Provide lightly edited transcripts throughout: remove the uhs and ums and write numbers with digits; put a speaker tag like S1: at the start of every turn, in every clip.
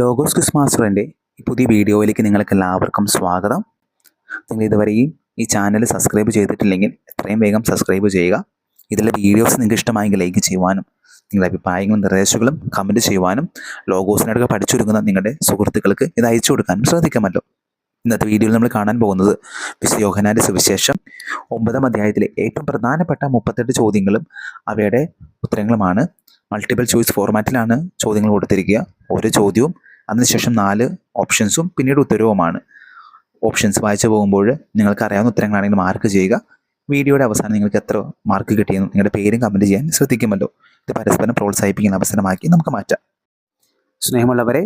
S1: Logos quiz മാസ്റ്ററിൻ്റെ ഈ പുതിയ വീഡിയോയിലേക്ക് നിങ്ങൾക്ക് എല്ലാവർക്കും സ്വാഗതം. നിങ്ങൾ ഇതുവരെയും ഈ ചാനൽ സബ്സ്ക്രൈബ് ചെയ്തിട്ടില്ലെങ്കിൽ എത്രയും വേഗം സബ്സ്ക്രൈബ് ചെയ്യുക. ഇതിലെ വീഡിയോസ് നിങ്ങൾക്ക് ഇഷ്ടമായെങ്കിൽ ലൈക്ക് ചെയ്യുവാനും നിങ്ങളുടെ അഭിപ്രായങ്ങളും നിർദ്ദേശങ്ങളും കമൻറ്റ് ചെയ്യുവാനും ലോഗോസിനൊക്കെ പഠിച്ചൊരുങ്ങുന്ന നിങ്ങളുടെ സുഹൃത്തുക്കൾക്ക് ഇത് അയച്ചു കൊടുക്കാനും ശ്രദ്ധിക്കാമല്ലോ. ഇന്നത്തെ വീഡിയോയിൽ നമ്മൾ കാണാൻ പോകുന്നത് വിശുദ്ധ യോഹന്നാന്റെ സുവിശേഷം 9-ാം അധ്യായത്തിലെ ഏറ്റവും പ്രധാനപ്പെട്ട 38 ചോദ്യങ്ങളും അവയുടെ ഉത്തരങ്ങളുമാണ്. മൾട്ടിപ്പിൾ ചോയ്സ് ഫോർമാറ്റിലാണ് ചോദ്യങ്ങൾ കൊടുത്തിരിക്കുക. ഓരോ ചോദ്യവും അതിനുശേഷം 4 ഓപ്ഷൻസും പിന്നീട് ഉത്തരവുമാണ്. ഓപ്ഷൻസ് വായിച്ചു പോകുമ്പോൾ നിങ്ങൾക്ക് അറിയാവുന്ന ഉത്തരങ്ങളാണെങ്കിൽ മാർക്ക് ചെയ്യുക. വീഡിയോയുടെ അവസാനം നിങ്ങൾക്ക് എത്ര മാർക്ക് കിട്ടിയെന്നും നിങ്ങളുടെ പേരും കമൻറ്റ് ചെയ്യാൻ ശ്രദ്ധിക്കുമല്ലോ. ഇത് പരസ്പരം പ്രോത്സാഹിപ്പിക്കുന്ന അവസരമാക്കി നമുക്ക് മാറ്റാം. സ്നേഹമുള്ളവരെ,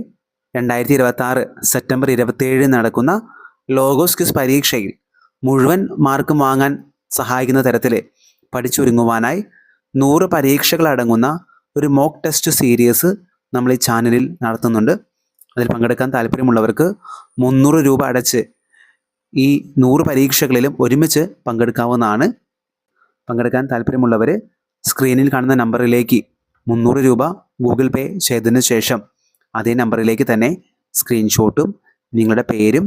S1: 2026 സെപ്റ്റംബർ 27 നടക്കുന്ന ലോഗോസ് ക്വിസ് പരീക്ഷയിൽ മുഴുവൻ മാർക്കും വാങ്ങാൻ സഹായിക്കുന്ന തരത്തിൽ പഠിച്ചൊരുങ്ങുവാനായി 100 പരീക്ഷകളടങ്ങുന്ന ഒരു മോക്ക് ടെസ്റ്റ് സീരീസ് നമ്മൾ ഈ ചാനലിൽ നടത്തുന്നുണ്ട്. അതിൽ പങ്കെടുക്കാൻ താല്പര്യമുള്ളവർക്ക് 300 രൂപ അടച്ച് ഈ 100 പരീക്ഷകളിലും ഒരുമിച്ച് പങ്കെടുക്കാവുന്നതാണ്. പങ്കെടുക്കാൻ താല്പര്യമുള്ളവർ സ്ക്രീനിൽ കാണുന്ന നമ്പറിലേക്ക് 300 രൂപ ഗൂഗിൾ പേ ചെയ്തതിന് ശേഷം അതേ നമ്പറിലേക്ക് തന്നെ സ്ക്രീൻഷോട്ടും നിങ്ങളുടെ പേരും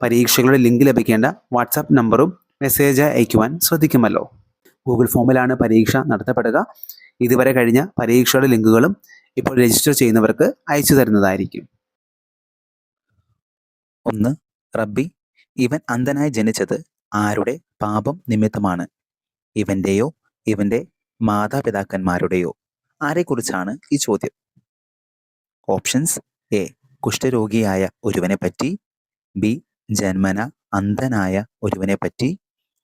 S1: പരീക്ഷകളുടെ ലിങ്ക് ലഭിക്കേണ്ട വാട്സാപ്പ് നമ്പറും മെസ്സേജ് അയക്കുവാൻ ശ്രദ്ധിക്കുമല്ലോ. ഗൂഗിൾ ഫോമിലാണ് പരീക്ഷ നടത്തപ്പെടുക. ഇതുവരെ കഴിഞ്ഞ പരീക്ഷയുടെ ലിങ്കുകളും ഇപ്പോൾ രജിസ്റ്റർ ചെയ്യുന്നവർക്ക് അയച്ചു തരുന്നതായിരിക്കും. 1. റബ്ബി, ഇവൻ അന്ധനായി ജനിച്ചത് ആരുടെ പാപം നിമിത്തമാണ്? ഇവൻ്റെയോ ഇവൻ്റെ മാതാപിതാക്കന്മാരുടെയോ? ആരെക്കുറിച്ചാണ് ഈ ചോദ്യം? ഓപ്ഷൻസ്: എ, കുഷ്ഠരോഗിയായ ഒരുവനെ പറ്റി. ബി, ജന്മന അന്ധനായ ഒരുവനെ പറ്റി.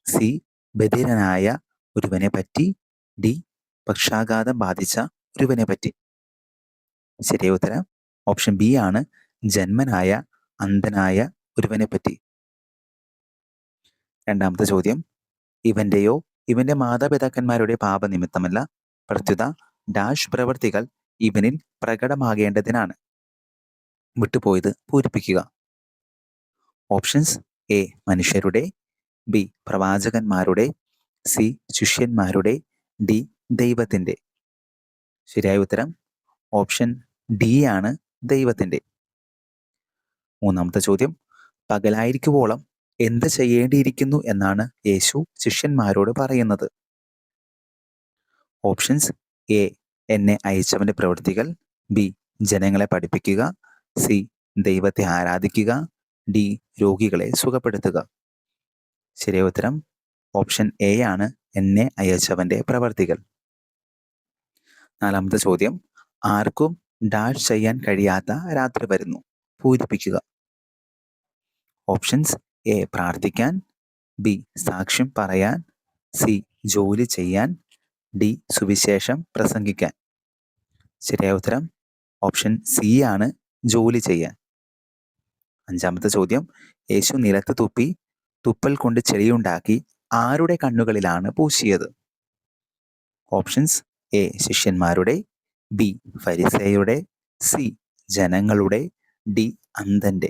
S1: സി, ബധിരനായ ഒരുവനെ പറ്റി. ഡി, പക്ഷാഘാതം ബാധിച്ച ഒരുവനെ പറ്റി. ശരിയായ ഉത്തരം ഓപ്ഷൻ ബി ആണ്, ജന്മനായ അന്ധനായ ഒരുവനെ പറ്റി. രണ്ടാമത്തെ ചോദ്യം: ഇവൻ്റെയോ ഇവൻ്റെ മാതാപിതാക്കന്മാരുടെ പാപനിമിത്തമല്ല, പ്രത്യുത ഡാഷ് പ്രവൃത്തികൾ ഇവനിൽ പ്രകടമാകേണ്ടതിനാണ്. വിട്ടുപോയത് പൂരിപ്പിക്കുക. ഓപ്ഷൻസ്: എ, മനുഷ്യരുടെ. ബി, പ്രവാചകന്മാരുടെ. സി, ശിഷ്യന്മാരുടെ. ഡി, ദൈവത്തിൻ്റെ. ശരിയായ ഉത്തരം ഓപ്ഷൻ ഡി ആണ്, ദൈവത്തിൻ്റെ. മൂന്നാമത്തെ ചോദ്യം: പകലായിരിക്കുവോളം എന്ത് ചെയ്യേണ്ടിയിരിക്കുന്നു എന്നാണ് യേശു ശിഷ്യന്മാരോട് പറയുന്നത്? ഓപ്ഷൻസ്: എ, എന്നെ അയച്ചവൻ്റെ പ്രവൃത്തികൾ. ബി, ജനങ്ങളെ പഠിപ്പിക്കുക. സി, ദൈവത്തെ ആരാധിക്കുക. ഡി, രോഗികളെ സുഖപ്പെടുത്തുക. ശരിയായ ഉത്തരം ഓപ്ഷൻ എ ആണ്, എന്നെ അയച്ചവൻ്റെ പ്രവർത്തികൾ. നാലാമത്തെ ചോദ്യം: ആർക്കും ഡാഷ് ചെയ്യാൻ കഴിയാത്ത രാത്രി വരുന്നു. പൂരിപ്പിക്കുക. ഓപ്ഷൻസ്: എ, പ്രാർത്ഥിക്കാൻ. ബി, സാക്ഷ്യം പറയാൻ. സി, ജോലി ചെയ്യാൻ. ഡി, സുവിശേഷം പ്രസംഗിക്കാൻ. ശരിയായ ഉത്തരം ഓപ്ഷൻ സി ആണ്, ജോലി ചെയ്യാൻ. അഞ്ചാമത്തെ ചോദ്യം: യേശു നിലത്ത് തുപ്പി തുപ്പൽ കൊണ്ട് ചെളിയുണ്ടാക്കി ആരുടെ കണ്ണുകളിലാണ് പൂശിയത്? ഓപ്ഷൻസ്: എ, ശിഷ്യന്മാരുടെ. ബി, ഫരിസേയരുടെ. സി, ജനങ്ങളുടെ. ഡി, അന്ധന്റെ.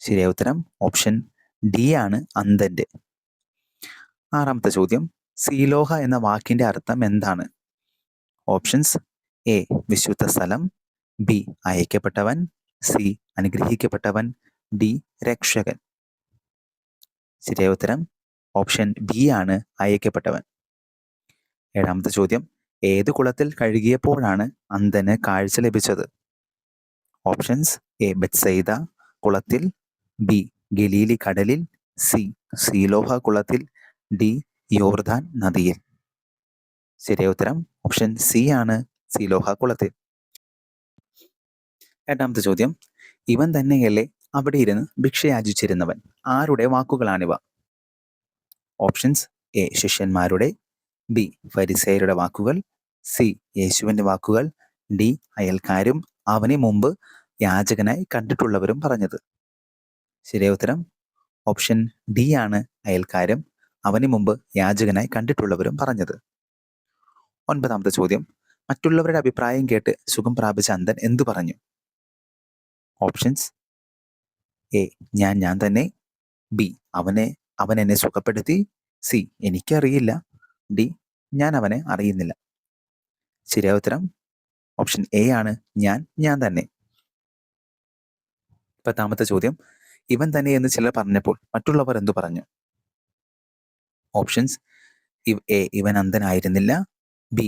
S1: ശരിയായ ഉത്തരം ഓപ്ഷൻ ഡി ആണ്, അന്ധന്റെ. ആറാമത്തെ ചോദ്യം: സീലോഹ എന്ന വാക്കിന്റെ അർത്ഥം എന്താണ്? ഓപ്ഷൻസ്: എ, വിശുദ്ധ സ്ഥലം. ബി, അയക്കപ്പെട്ടവൻ. സി, അനുഗ്രഹിക്കപ്പെട്ടവൻ. ഡി, രക്ഷകൻ. ശരിയായ ഉത്തരം ഓപ്ഷൻ ബി ആണ്, അയക്കപ്പെട്ടവൻ. ഏഴാമത്തെ ചോദ്യം: ഏത് കുളത്തിൽ കഴുകിയപ്പോഴാണ് അന്ധന് കാഴ്ച ലഭിച്ചത്? ഓപ്ഷൻസ്: എ, ബെത്സൈദ കുളത്തിൽ. ബി, ഗലീലി കടലിൽ. സി, സീലോഹ കുളത്തിൽ. ഡി, യോർദാൻ നദിയിൽ. ശരിയായ ഉത്തരം ഓപ്ഷൻ സി ആണ്, സീലോഹ കുളത്തിൽ. എട്ടാമത്തെ ചോദ്യം: ഇവൻ തന്നെയല്ലേ അവിടെ ഇരുന്ന് ഭിക്ഷ യാചിച്ചിരുന്നവൻ? ആരുടെ വാക്കുകളാണിവ? ഓപ്ഷൻസ്: എ, ശിഷ്യന്മാരുടെ. ബി, ഫരിസേയരുടെ വാക്കുകൾ. സി, യേശുവിൻ്റെ വാക്കുകൾ. ഡി, അയൽക്കാരും അവനെ മുമ്പ് യാചകനായി കണ്ടിട്ടുള്ളവരും പറഞ്ഞത്. ശരിയായ ഉത്തരം ഓപ്ഷൻ ഡി ആണ്, അയൽക്കാരും അവന് മുമ്പ് യാചകനായി കണ്ടിട്ടുള്ളവരും പറഞ്ഞത്. ഒൻപതാമത്തെ ചോദ്യം: മറ്റുള്ളവരുടെ അഭിപ്രായം കേട്ട് സുഖം പ്രാപിച്ച അന്ധൻ എന്തു പറഞ്ഞു? ഓപ്ഷൻസ്: എ, ഞാൻ തന്നെ. ബി, അവൻ എന്നെ സുഖപ്പെടുത്തി. സി, എനിക്കറിയില്ല. ഡി, ഞാൻ അവനെ അറിയുന്നില്ല. ശരിയായ ഉത്തരം ഓപ്ഷൻ എ ആണ്, ഞാൻ തന്നെ. 10ാമത്തെ ചോദ്യം, ഇവൻ തന്നെ എന്ന് ചിലർ പറഞ്ഞപ്പോൾ മറ്റുള്ളവർ എന്തു പറഞ്ഞു? ഓപ്ഷൻസ്: എ, ഇവൻ അന്ധനായിരുന്നില്ല. ബി,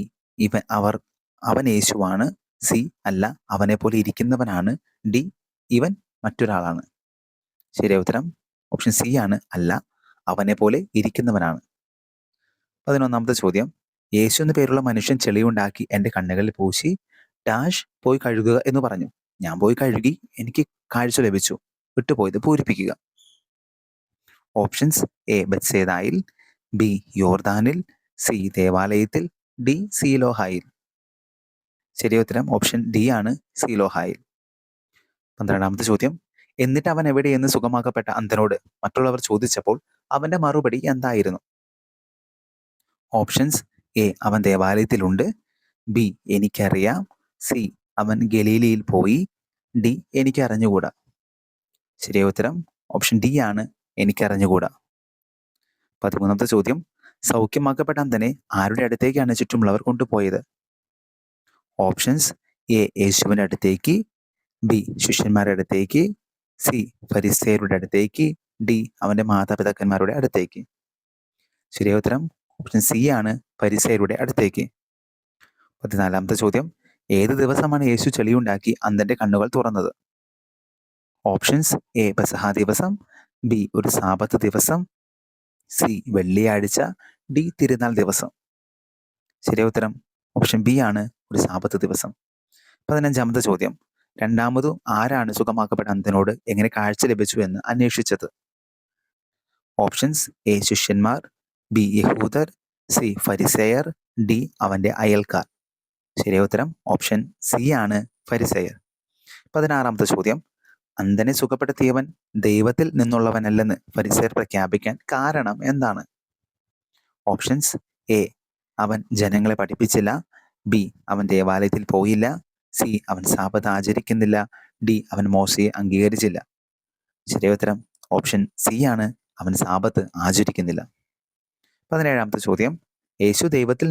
S1: അവൻ യേശുവാണ്. സി, അല്ല, അവനെ പോലെ ഇരിക്കുന്നവനാണ്. ഡി, ഇവൻ മറ്റൊരാളാണ്. ശരിയായ ഉത്തരം ഓപ്ഷൻ സി ആണ്, അല്ല, അവനെ പോലെ ഇരിക്കുന്നവനാണ്. 11ാമത്തെ ചോദ്യം, യേശു എന്ന പേരുള്ള മനുഷ്യൻ ചെളിയുണ്ടാക്കി എൻ്റെ കണ്ണുകളിൽ പൂശി ഡാഷ് പോയി കഴുകുക എന്ന് പറഞ്ഞു. ഞാൻ പോയി കഴുകി, എനിക്ക് കാഴ്ച ലഭിച്ചു. വിട്ടുപോയത് പൂരിപ്പിക്കുക. ഓപ്ഷൻസ്: എ, ബത്സേദായിൽ. ബി, യോർദാനിൽ. സി, ദേവാലയത്തിൽ. ഡി, സീലോഹായിൽ. ശരിയ ഉത്തരം ഓപ്ഷൻ ഡി ആണ്, സീലോഹായിൽ. 12ാമത്തെ ചോദ്യം, എന്നിട്ട് അവൻ എവിടെയെന്ന് സുഖമാക്കപ്പെട്ട അന്ധനോട് മറ്റുള്ളവർ ചോദിച്ചപ്പോൾ അവന്റെ മറുപടി എന്തായിരുന്നു? ഓപ്ഷൻസ്: എ, അവൻ ദേവാലയത്തിലുണ്ട്. ബി, എനിക്കറിയാം. സി, അവൻ ഗലീലയിൽ പോയി. ഡി, എനിക്കറിഞ്ഞുകൂടാ. ശരിയായ ഉത്തരം ഓപ്ഷൻ ഡി ആണ്, എനിക്കറിഞ്ഞുകൂടാ. 13ാമത്തെ ചോദ്യം, സൗഖ്യമാക്കപ്പെട്ട അന്ധനെ ആരുടെ അടുത്തേക്കാണ് ചുറ്റുമുള്ളവർ കൊണ്ടുപോയത്? ഓപ്ഷൻസ്: എ, യേശുവിന്റെ അടുത്തേക്ക്. ബി, ശിഷ്യന്മാരുടെ അടുത്തേക്ക്. സി, ഫരിസേയരുടെ അടുത്തേക്ക്. ഡി, അവന്റെ മാതാപിതാക്കന്മാരുടെ അടുത്തേക്ക്. ശരിയായ ഉത്തരം ഓപ്ഷൻ സി ആണ്, ഫരിസേയരുടെ അടുത്തേക്ക്. 14ാമത്തെ ചോദ്യം, ഏത് ദിവസമാണ് യേശു ചെളിയുണ്ടാക്കി അന്ധന്റെ കണ്ണുകൾ തുറന്നത്? ഓപ്ഷൻസ്: എ, പെസഹ ദിവസം. ബി, ഒരു സാബത്ത് ദിവസം. സി, വെള്ളിയാഴ്ച. ഡി, തിരുനാൾ ദിവസം. ശരിയായ ഉത്തരം ഓപ്ഷൻ ബി ആണ്, ഒരു സാബത്ത് ദിവസം. 15ാമത്തെ ചോദ്യം, രണ്ടാമതു ആരാണ് സുഖമാക്കപ്പെട്ട അന്ധനോട് എങ്ങനെ കാഴ്ച ലഭിച്ചു എന്ന് അന്വേഷിച്ചത്? ഓപ്ഷൻസ്: എ, ശിഷ്യന്മാർ. ബി, യഹൂദർ. സി, ഫരിസേയർ. ഡി, അവന്റെ അയൽക്കാർ. ശരിയായ ഉത്തരം ഓപ്ഷൻ സി ആണ്, ഫരിസേയർ. 16ാമത്തെ ചോദ്യം, അന്ധനെ സുഖപ്പെടുത്തിയവൻ ദൈവത്തിൽ നിന്നുള്ളവനല്ലെന്ന് ഫരിസേയർ പ്രഖ്യാപിക്കാൻ കാരണം എന്താണ്? ഓപ്ഷൻസ്: എ, അവൻ ജനങ്ങളെ പഠിപ്പിച്ചില്ല. ബി, അവൻ ദേവാലയത്തിൽ പോയില്ല. സി, അവൻ സാബത്ത് ആചരിക്കുന്നില്ല. ഡി, അവൻ മോശയെ അംഗീകരിച്ചില്ല. ശരിയായ ഉത്തരം ഓപ്ഷൻ സി ആണ്, അവൻ സാബത്ത് ആചരിക്കുന്നില്ല. 17ാമത്തെ ചോദ്യം, യേശു ദൈവത്തിൽ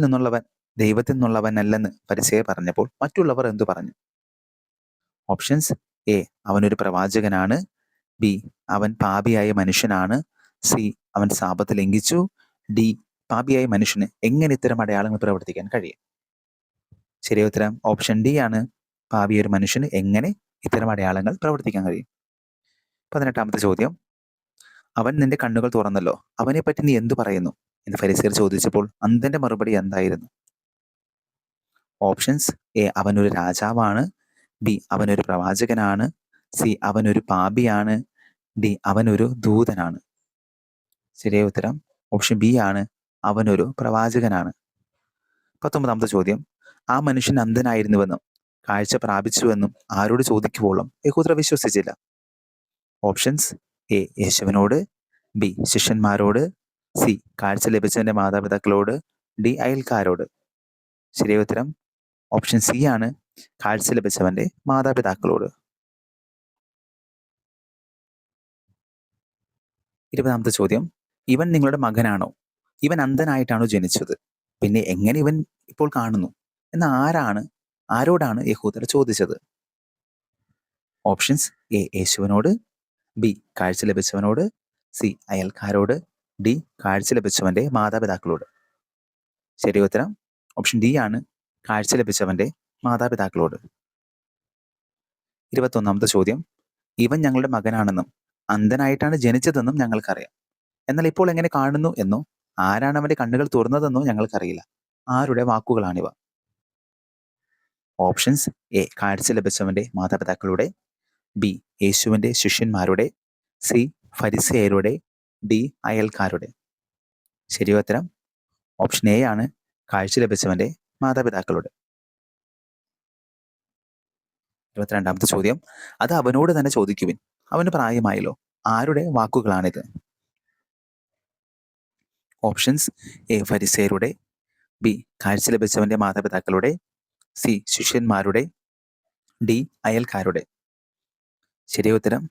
S1: നിന്നുള്ളവനല്ലെന്ന് ഫരിസേയർ പറഞ്ഞപ്പോൾ മറ്റുള്ളവർ എന്തു പറഞ്ഞു? ഓപ്ഷൻസ്: എ, അവനൊരു പ്രവാചകനാണ്. ബി, അവൻ പാപിയായ മനുഷ്യനാണ്. സി, അവൻ സാബത്ത് ലംഘിച്ചു. ഡി, പാപിയായ മനുഷ്യന് എങ്ങനെ ഇത്തരം അടയാളങ്ങൾ പ്രവർത്തിക്കാൻ കഴിയും? ശരിയ ഉത്തരം ഓപ്ഷൻ ഡി ആണ്, പാപിയൊരു മനുഷ്യന് എങ്ങനെ ഇത്തരം അടയാളങ്ങൾ പ്രവർത്തിക്കാൻ കഴിയും. 18ാമത്തെ ചോദ്യം, അവൻ നിന്റെ കണ്ണുകൾ തുറന്നല്ലോ, അവനെ പറ്റി നീ എന്തു പറയുന്നു എന്ന് ഫരിസേയർ ചോദിച്ചപ്പോൾ അന്ധന്റെ മറുപടി എന്തായിരുന്നു? ഓപ്ഷൻസ്: എ, അവനൊരു രാജാവാണ്. ബി, അവനൊരു പ്രവാചകനാണ്. സി, അവനൊരു പാപിയാണ്. ഡി, അവനൊരു ദൂതനാണ്. ശരിയായ ഉത്തരം ഓപ്ഷൻ ബി ആണ്, അവനൊരു പ്രവാചകനാണ്. 19ാമത്തെ ചോദ്യം, ആ മനുഷ്യൻ അന്ധനായിരുന്നുവെന്നും കാഴ്ച പ്രാപിച്ചുവെന്നും ആരോട് ചോദിക്കുവോളം യഹൂദർ വിശ്വസിച്ചില്ല? ഓപ്ഷൻസ്: എ, യേശുവിനോട്. ബി, ശിഷ്യന്മാരോട്. സി, കാഴ്ച ലഭിച്ചവന്റെ മാതാപിതാക്കളോട്. ഡി, അയൽക്കാരോട്. ശരിയായ ഉത്തരം ഓപ്ഷൻ സി ആണ്, കാഴ്ച ലഭിച്ചവന്റെ മാതാപിതാക്കളോട്. 20ാമത്തെ ചോദ്യം, ഇവൻ നിങ്ങളുടെ മകനാണോ? ഇവൻ അന്ധനായിട്ടാണോ ജനിച്ചത്? പിന്നെ എങ്ങനെ ഇവൻ ഇപ്പോൾ കാണുന്നു എന്ന് ആരോടാണ് യഹൂദർ ചോദിച്ചത്? ഓപ്ഷൻസ്: എ, യേശുവിനോട്. ബി, കാഴ്ച ലഭിച്ചവനോട്. സി, അയൽക്കാരോട്. ഡി, കാഴ്ച ലഭിച്ചവന്റെ മാതാപിതാക്കളോട്. ശരിയ ഉത്തരം ഓപ്ഷൻ ഡി ആണ്, കാഴ്ച ലഭിച്ചവന്റെ മാതാപിതാക്കളോട്. 21ാമത്തെ ചോദ്യം, ഇവൻ ഞങ്ങളുടെ മകനാണെന്നും അന്ധനായിട്ടാണ് ജനിച്ചതെന്നും ഞങ്ങൾക്കറിയാം. എന്നാൽ ഇപ്പോൾ എങ്ങനെ കാണുന്നു എന്നോ ആരാണ് അവന്റെ കണ്ണുകൾ തുറന്നതെന്നോ ഞങ്ങൾക്കറിയില്ല. ആരുടെ വാക്കുകളാണിവ? ഓപ്ഷൻസ്: എ, കാഴ്ച ലഭിച്ചവന്റെ മാതാപിതാക്കളുടെ. ബി, യേശുവിന്റെ ശിഷ്യന്മാരുടെ. സി, ഫരിസേയരുടെ. ഡി, അയൽക്കാരുടെ. ശരിയ ഉത്തരം ഓപ്ഷൻ എ ആണ്, കാഴ്ച ലഭിച്ചവന്റെ മാതാപിതാക്കളുടെ. 22ാമത്തെ ചോദ്യം, അത് അവനോട് തന്നെ ചോദിക്കുവിൻ, അവന് പ്രായമായല്ലോ, ആരുടെ വാക്കുകളാണിത്? ഓപ്ഷൻസ്: എ, ഫരിസേയരുടെ. ബി, കാഴ്ച ലഭിച്ചവന്റെ മാതാപിതാക്കളുടെ. സി, ശിഷ്യന്മാരുടെ. ഡി, അയൽക്കാരുടെ. ശരിയ ഉത്തരം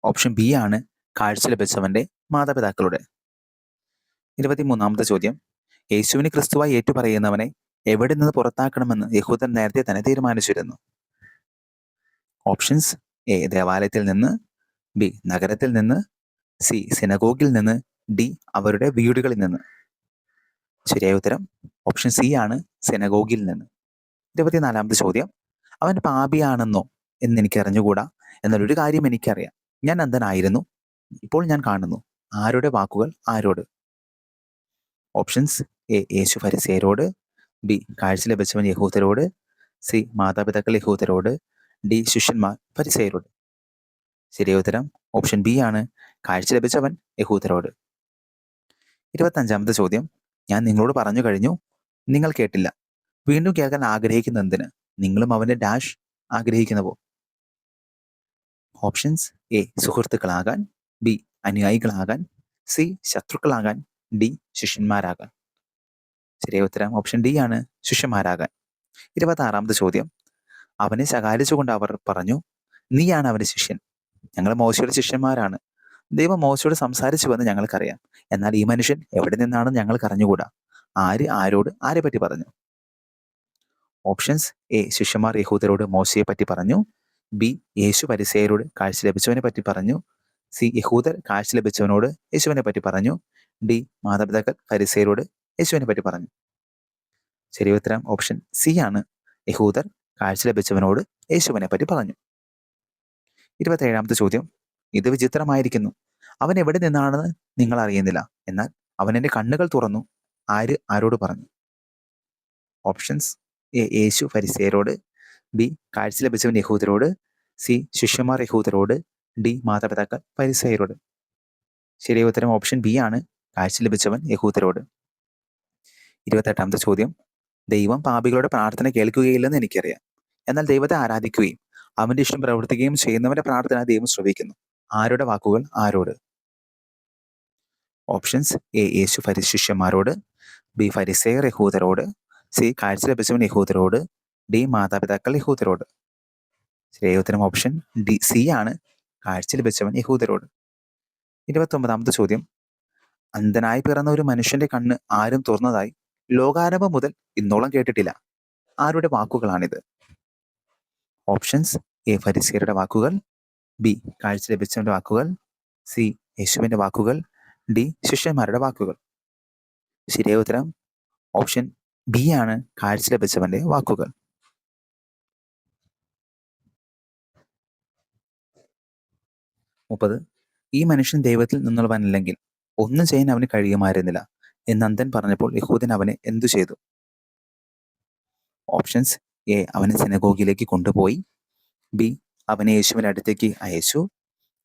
S1: ഓപ്ഷൻ ബി ആണ്, കാഴ്ച ലഭിച്ചവന്റെ മാതാപിതാക്കളുടെ. 23ാമത്തെ ചോദ്യം, യേശുവിന് ക്രിസ്തുവായി ഏറ്റുപറയുന്നവനെ എവിടെ നിന്ന് പുറത്താക്കണമെന്ന് യഹൂദൻ നേരത്തെ തന്നെ തീരുമാനിച്ചിരുന്നു? ഓപ്ഷൻസ്: എ, ദേവാലയത്തിൽ നിന്ന്. ബി നഗരത്തിൽ നിന്ന്, സി സിനഗോഗിൽ നിന്ന്, ഡി അവരുടെ വീടുകളിൽ നിന്ന്. ശരിയായ ഉത്തരം ഓപ്ഷൻ സി ആണ്, സിനഗോഗിൽ നിന്ന്. 24ാമത്തെ ചോദ്യം, അവൻ പാപിയാണെന്നോ എന്ന് എനിക്ക് അറിഞ്ഞുകൂടാ, എന്നൊരു കാര്യം എനിക്കറിയാം. ഞാൻ അന്ധനായിരുന്നു, ഇപ്പോൾ ഞാൻ കാണുന്നു. ആരുടെ വാക്കുകൾ ആരോട്? ഓപ്ഷൻസ്: എ യേശു ഫരിസേയരോട്, ബി കാഴ്ച ലഭിച്ചവൻ യഹൂദരോട്, സി മാതാപിതാക്കൾ യഹൂദരോട്, ഡി ശിഷ്യന്മാർ ഫരിസേയരോട്. ശരിയായ ഉത്തരം ഓപ്ഷൻ ബി ആണ്, കാഴ്ച ലഭിച്ചവൻ യഹൂദരോട്. 25ാമത്തെ ചോദ്യം, ഞാൻ നിങ്ങളോട് പറഞ്ഞു കഴിഞ്ഞു, നിങ്ങൾ കേട്ടില്ല. വീണ്ടും കേൾക്കാൻ ആഗ്രഹിക്കുന്ന എന്തിന്? നിങ്ങളും അവന്റെ ഡാഷ് ആഗ്രഹിക്കുന്നവോ? ഓപ്ഷൻസ്: എ സുഹൃത്തുക്കളാകാൻ, ബി അനുയായികളാകാൻ, സി ശത്രുക്കളാകാൻ, ഡി ശിഷ്യന്മാരാകാൻ. ശരിയായ ഉത്തരം ഓപ്ഷൻ ഡി ആണ്, ശിഷ്യന്മാരാകാൻ. 26ാമത്തെ ചോദ്യം, അവനെ ശകാരിച്ചുകൊണ്ട് അവർ പറഞ്ഞു, നീയാണ് അവന്റെ ശിഷ്യൻ, ഞങ്ങൾ മോശയുടെ ശിഷ്യന്മാരാണ്. ദൈവം മോശയോട് സംസാരിച്ചുവെന്ന് ഞങ്ങൾക്കറിയാം. എന്നാൽ ഈ മനുഷ്യൻ എവിടെ നിന്നാണെന്ന് ഞങ്ങൾക്ക് അറിഞ്ഞുകൂടാ. ആര് ആരോട് ആരെ പറ്റി പറഞ്ഞു? ഓപ്ഷൻസ്: എ ശിഷ്യന്മാർ യഹൂദരോട് മോശയെ പറ്റി പറഞ്ഞു, ബി യേശു ഫരിസേയരോട് കാഴ്ച ലഭിച്ചവനെ പറ്റി പറഞ്ഞു, സി യഹൂദർ കാഴ്ച ലഭിച്ചവനോട് യേശുവിനെ പറ്റി പറഞ്ഞു, ഡി മാതാപിതാക്കൾ ഫരിസേയരോട് യേശുവിനെ പറ്റി പറഞ്ഞു. ശരിയ ഉത്തരം ഓപ്ഷൻ സി ആണ്, യഹൂദർ കാഴ്ച ലഭിച്ചവനോട് യേശുവിനെ പറ്റി പറഞ്ഞു. 27ാമത്തെ ചോദ്യം, ഇത് വിചിത്രമായിരിക്കുന്നു. അവൻ എവിടെ നിന്നാണെന്ന് നിങ്ങൾ അറിയുന്നില്ല, എന്നാൽ അവൻ എന്റെ കണ്ണുകൾ തുറന്നു. ആര് ആരോട് പറഞ്ഞു? ഓപ്ഷൻസ്: എ യേശു ഫരിസേയരോട്, ബി കാഴ്ച ലഭിച്ചവൻ യഹൂദരോട്, സി ശിഷ്യന്മാർ യഹൂദരോട്, ഡി മാതാപിതാക്കൾ ഫരിസേയരോട്. ശരിയ ഉത്തരം ഓപ്ഷൻ ബി ആണ്, കാഴ്ച ലഭിച്ചവൻ യഹൂദരോട്. 28ാമത്തെ ചോദ്യം, ദൈവം പാപികളുടെ പ്രാർത്ഥന കേൾക്കുകയില്ലെന്ന് എനിക്കറിയാം. എന്നാൽ ദൈവത്തെ ആരാധിക്കുകയും അവന്റെ ഇഷ്ടം പ്രവർത്തിക്കുകയും ചെയ്യുന്നവന്റെ പ്രാർത്ഥന ദൈവം ശ്രവിക്കുന്നു. ആരുടെ വാക്കുകൾ ആരോട്? ഓപ്ഷൻസ്: എ യേശു ശിഷ്യന്മാരോട്, ബി ഫരിസേയർ യഹൂദരോട്, സി കാഴ്ച ലഭിച്ചവൻ യഹൂദരോട്, ഡി മാതാപിതാക്കൾ യഹൂദരോട്. ശരിയായ ഉത്തരം ഓപ്ഷൻ ഡി സി ആണ്, കാഴ്ച ലഭിച്ചവൻ യഹൂദരോട്. 29ാമത്തെ ചോദ്യം, അന്ധനായി പിറന്ന ഒരു മനുഷ്യന്റെ കണ്ണ് ആരും തുറന്നതായി ലോകാരംഭം മുതൽ ഇന്നോളം കേട്ടിട്ടില്ല. ആരുടെ വാക്കുകളാണിത്? ഓപ്ഷൻസ്: എ ഫരിസേയരുടെ വാക്കുകൾ, ബി കാഴ്ച ലഭിച്ചവന്റെ വാക്കുകൾ, സി യേശുവിന്റെ വാക്കുകൾ, ഡി ശിഷ്യന്മാരുടെ വാക്കുകൾ. ശരിയായ ഉത്തരം ഓപ്ഷൻ ബി ആണ്, കാഴ്ച ലഭിച്ചവന്റെ വാക്കുകൾ. 30, ഈ മനുഷ്യൻ ദൈവത്തിൽ നിന്നുള്ളവനല്ലെങ്കിൽ ഒന്നും ചെയ്യാൻ അവന് കഴിയുമായിരുന്നില്ല എന്ന് അന്ധൻ പറഞ്ഞപ്പോൾ യഹൂദൻ അവനെ എന്തു ചെയ്തു? ഓപ്ഷൻസ്: എ അവനെ സിനഗോഗിലേക്ക് കൊണ്ടുപോയി, ബി അവനെ യേശുവിന്റെ അടുത്തേക്ക് അയച്ചു,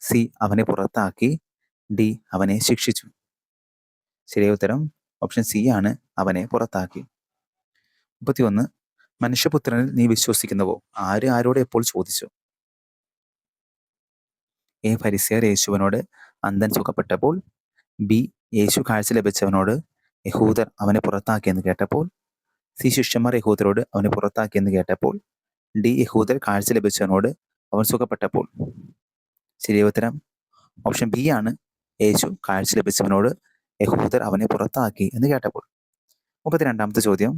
S1: സി അവനെ പുറത്താക്കി, ഡി അവനെ ശിക്ഷിച്ചു. ശരിയായ ഉത്തരം ഓപ്ഷൻ സി ആണ്, അവനെ പുറത്താക്കി. 31, മനുഷ്യപുത്രനിൽ നീ വിശ്വസിക്കുന്നുവോ? ആര് ആരോട് എപ്പോൾ ചോദിച്ചു? എ ഫരിസേയർ യേശുവിനോട് അന്ധൻ സുഖപ്പെട്ടപ്പോൾ, ബി യേശു കാഴ്ച ലഭിച്ചവനോട് യഹൂദർ അവനെ പുറത്താക്കിയെന്ന് കേട്ടപ്പോൾ, സി ശിഷ്യന്മാർ യഹൂദരോട് അവനെ പുറത്താക്കിയെന്ന് കേട്ടപ്പോൾ, ഡി യഹൂദർ കാഴ്ച ലഭിച്ചവനോട് അവൻ സുഖപ്പെട്ടപ്പോൾ. ശരിയായ ഉത്തരം ഓപ്ഷൻ ബി ആണ്, യേശു കാഴ്ച ലഭിച്ചവനോട് യഹൂദർ അവനെ പുറത്താക്കി എന്ന് കേട്ടപ്പോൾ. 32ാമത്തെ ചോദ്യം,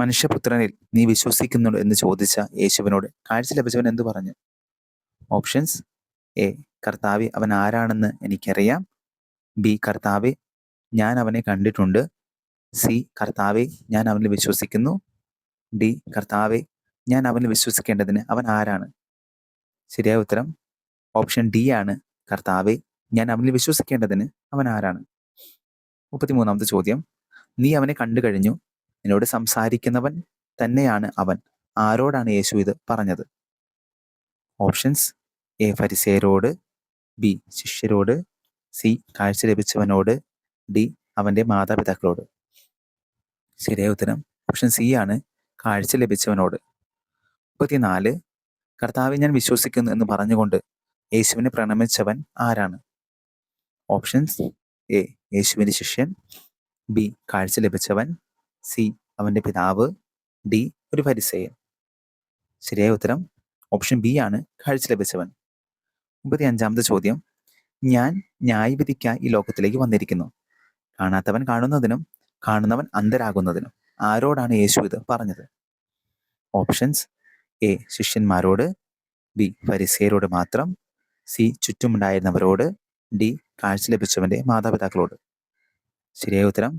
S1: മനുഷ്യപുത്രനിൽ നീ വിശ്വസിക്കുന്നുണ്ടോ എന്ന് ചോദിച്ച യേശുവിനോട് കാഴ്ച ലഭിച്ചവൻ എന്തു പറഞ്ഞു? ഓപ്ഷൻസ്: എ കർത്താവെ അവൻ ആരാണെന്ന് എനിക്കറിയാം, ബി കർത്താവെ ഞാൻ അവനെ കണ്ടിട്ടുണ്ട്, സി കർത്താവെ ഞാൻ അവനിൽ വിശ്വസിക്കുന്നു, ഡി കർത്താവെ ഞാൻ അവനിൽ വിശ്വസിക്കേണ്ടതിന് അവൻ ആരാണ്? ശരിയായ ഉത്തരം ഓപ്ഷൻ ഡി ആണ്, കർത്താവെ ഞാൻ അവനിൽ വിശ്വസിക്കേണ്ടതിന് അവൻ ആരാണ്. 33ാമത്തെ ചോദ്യം, നീ അവനെ കണ്ടു കഴിഞ്ഞു, നിന്നോട് സംസാരിക്കുന്നവൻ തന്നെയാണ് അവൻ. ആരോടാണ് യേശു ഇത് പറഞ്ഞത്? ഓപ്ഷൻസ്: എ ഫരിസേയരോട്, ബി ശിഷ്യരോട്, സി കാഴ്ച ലഭിച്ചവനോട്, ഡി അവന്റെ മാതാപിതാക്കളോട്. ശരിയായ ഉത്തരം ഓപ്ഷൻ സി ആണ്, കാഴ്ച ലഭിച്ചവനോട്. 34, കർത്താവെ ഞാൻ വിശ്വസിക്കുന്നു എന്ന് പറഞ്ഞുകൊണ്ട് യേശുവിനെ പ്രണമിച്ചവൻ ആരാണ്? ഓപ്ഷൻസ്: എ യേശുവിന്റെ ശിഷ്യൻ, ബി കാഴ്ച ലഭിച്ചവൻ, സി അവന്റെ പിതാവ്, ഡി ഒരു ഫരിസേയൻ. ശരിയായ ഉത്തരം ഓപ്ഷൻ ബി ആണ്, കാഴ്ച ലഭിച്ചവൻ. 35ാമത്തെ ചോദ്യം, ഞാൻ ന്യായവിധിക്കായി ഈ ലോകത്തിലേക്ക് വന്നിരിക്കുന്നു. കാണാത്തവൻ കാണുന്നതിനും കാണുന്നവൻ അന്ധരാകുന്നതിനും. ആരോടാണ് യേശു ഇത് പറഞ്ഞത്? ഓപ്ഷൻസ്: എ ശിഷ്യന്മാരോട്, ബി ഫരിസേയരോട് മാത്രം, സി ചുറ്റുമുണ്ടായിരുന്നവരോട്, ഡി കാഴ്ച ലഭിച്ചവന്റെ മാതാപിതാക്കളോട്. ശരിയായ ഉത്തരം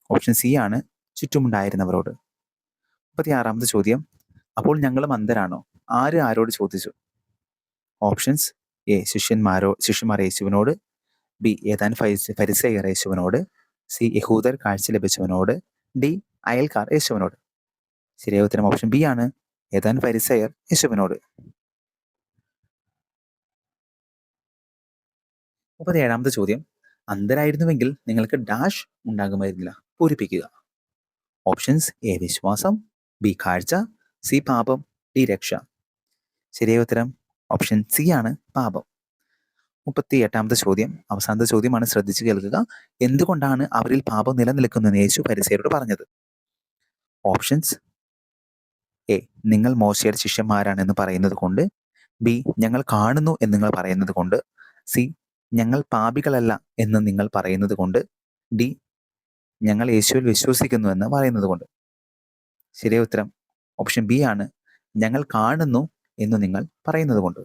S1: ഓപ്ഷൻ സി ആണ്, ചുറ്റുമുണ്ടായിരുന്നവരോട്. 36ാമത്തെ ചോദ്യം, അപ്പോൾ ഞങ്ങളും അന്ധരാണോ? ആര് ആരോട് ചോദിച്ചു? ഓപ്ഷൻസ്: എ ശിഷ്യന്മാർ യേശുവിനോട്, ബി ഏതാനും ഫരിസേയർ യേശുവിനോട്, സി യഹൂദർ കാഴ്ച ലഭിച്ചവനോട്, ഡി അയൽക്കാർ യേശുവിനോട്. ശരിയായ ഉത്തരം ഓപ്ഷൻ ബി ആണ്, ഏതാനും ഫരിസേയർ യേശുവിനോട്. 37ാമത്തെ ചോദ്യം, അന്ധരായിരുന്നുവെങ്കിൽ നിങ്ങൾക്ക് ഡാഷ് ഉണ്ടാകുമായിരുന്നില്ല, പൂരിപ്പിക്കുക. ഓപ്ഷൻസ്: എ വിശ്വാസം, ബി കാഴ്ച, സി പാപം, ഡി രക്ഷ. ശരിയായ ഉത്തരം ഓപ്ഷൻ സി ആണ്, പാപം. 38ാമത്തെ ചോദ്യം, അവസാനത്തെ ചോദ്യമാണ്, ശ്രദ്ധിച്ചു കേൾക്കുക. എന്തുകൊണ്ടാണ് അവരിൽ പാപം നിലനിൽക്കുന്നതെന്ന് യേശു ഫരിസേയരോട് പറഞ്ഞത്? ഓപ്ഷൻസ്: എ നിങ്ങൾ മോശയുടെ ശിഷ്യന്മാരാണെന്ന് പറയുന്നത് കൊണ്ട്, ബി ഞങ്ങൾ കാണുന്നു എന്ന് നിങ്ങൾ പറയുന്നത് കൊണ്ട്, സി ഞങ്ങൾ പാപികളല്ല എന്ന് നിങ്ങൾ പറയുന്നത് കൊണ്ട്, ഡി ഞങ്ങൾ യേശുവിൽ വിശ്വസിക്കുന്നു എന്ന് പറയുന്നത് കൊണ്ട്. ശരിയായ ഉത്തരം ഓപ്ഷൻ ബി ആണ്, ഞങ്ങൾ കാണുന്നു എന്ന് നിങ്ങൾ പറയുന്നത് കൊണ്ട്.